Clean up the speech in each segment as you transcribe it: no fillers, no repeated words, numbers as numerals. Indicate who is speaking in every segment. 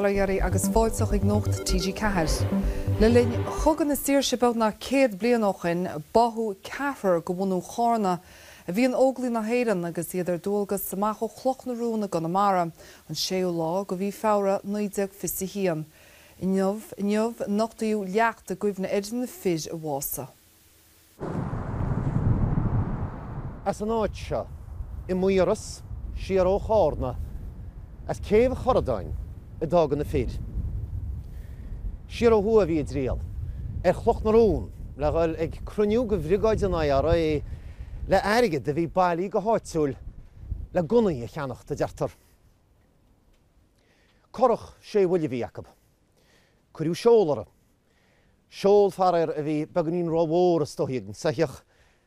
Speaker 1: ballairí agus fáilteach ag nocht TG Cahar. Le linn chugan na siar se belt na 100 blianochin báthadh ceathrar go bhfuinú Charna a bhí an Óglaigh na hÉireann agus iad dulgus samach ó Cloch na rúna go na mara an séú lá go bhí Feabhra 19 hían. Inniuh Nochtadh Leachta gcuimhne na fis a bhása.
Speaker 2: As an áit seo, I muiras, siar ó Charna, as Céibh Choradain a dag na fid. Siar ó hua bhí dtriall, Cloch na rún, le gael ag cruniú go bhrigáid an aiara le hairgead a bhí bailíodh go háitiúil le gunaí a cheannach de dtriall. Ccurrach sé bhuiile bhí Jacob. Curiú seolara. Seol farir a bhí beganín ráhór a stohiagn, saithach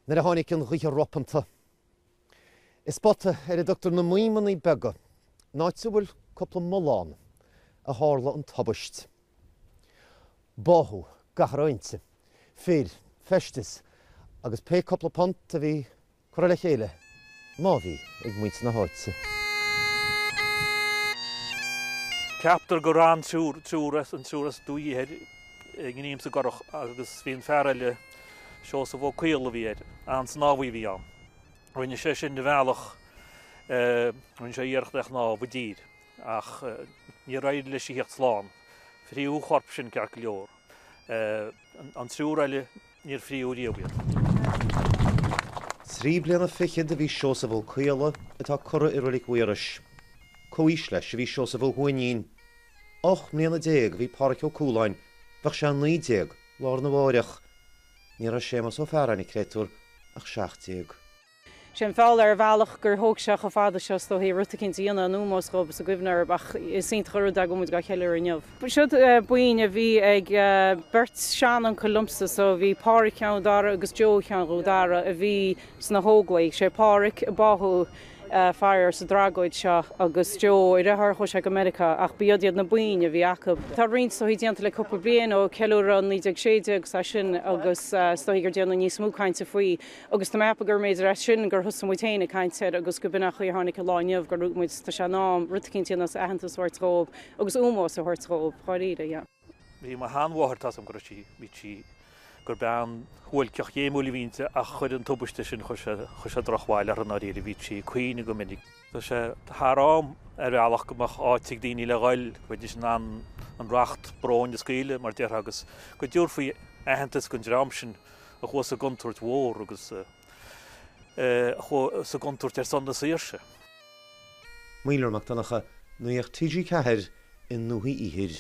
Speaker 2: na tháinig an ghuiche ropanta. Is botta Dr. na muoimhnaí bega, náitiúil coppla molán a hála an tabaist. Báthadh, gachrainte, fir, festis, agus pe coppla pont a bhí le chéile, má bhí ag muinte na háitse.
Speaker 3: Ceaptar go rán trúras an trúras dúíhead gníim sa gcurrach agus bhíon fearraile seo sa bhó caol a bhíad an snámhaí bhí an. Rinne sé sin de bhealach rinne sé dhearchdach ná bhdír ach ní raid leis í hecht sláán. Fríú chorp sin cearc leor. An trúraile níor fríú díobhíad.
Speaker 2: Trí bliana fichiad a bhí seo sa bhó caola atá curra I rulig uiris. Cóis leis a bhí seo sa bhó huaín. 8 mbliana 10 bhí páirc ó cúláin, bheadh sé 90 lár na bháireach. Ní ra sémas ó fearrainnig créitúr ach 60.
Speaker 4: Sin fáil bhealach gur thóg seach a fada seo hí ruta cinn díana númás go sa gcuimhne ach is sin choradain go muid go chéile inniuh. Siad buin a bhí ag bert sean an columsa so bhí páric ceann dara agus Joe ceann go dara a bhí sna Óglaigh sé páric báthadh fear sa dragoid seo agus Joe I rethar chuis ag America ach bíodiad na buin a bhí Jacob. Tá rint so hí dianta le cúpla bliain ó ceúr an 19 sa sin agus stoigh gur déanana níos smú cainte faoi agus tá mepa gur méid ra sin gur thus muotéine cainte agus go binach chuí tháinig láineh gur muid tá se nám rutcintíana sa ahantas hurtróib agus úmós a hurtróib choíide, ja.
Speaker 3: Bhí mar hámháthair am gur sí gur bean thuilceach dhéimúla bhínte a chud an tubaiste sin chu sé drochháil ar an áíir bhí sí cuioine go minic. Tá sé thrám bhealach gomach áitigh daoine le ghail chuidir sin an racht bráin de scaoile mar dear agus go dúr faoi aitheantas gon dream sin a chu sa guntuirt mhór agus sa guntuirt ar son na saoirse.
Speaker 2: Mílear Macdonacha nuíoch TG Cahar in nDumhaigh Ithir.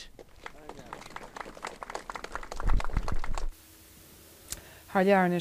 Speaker 1: Thar learne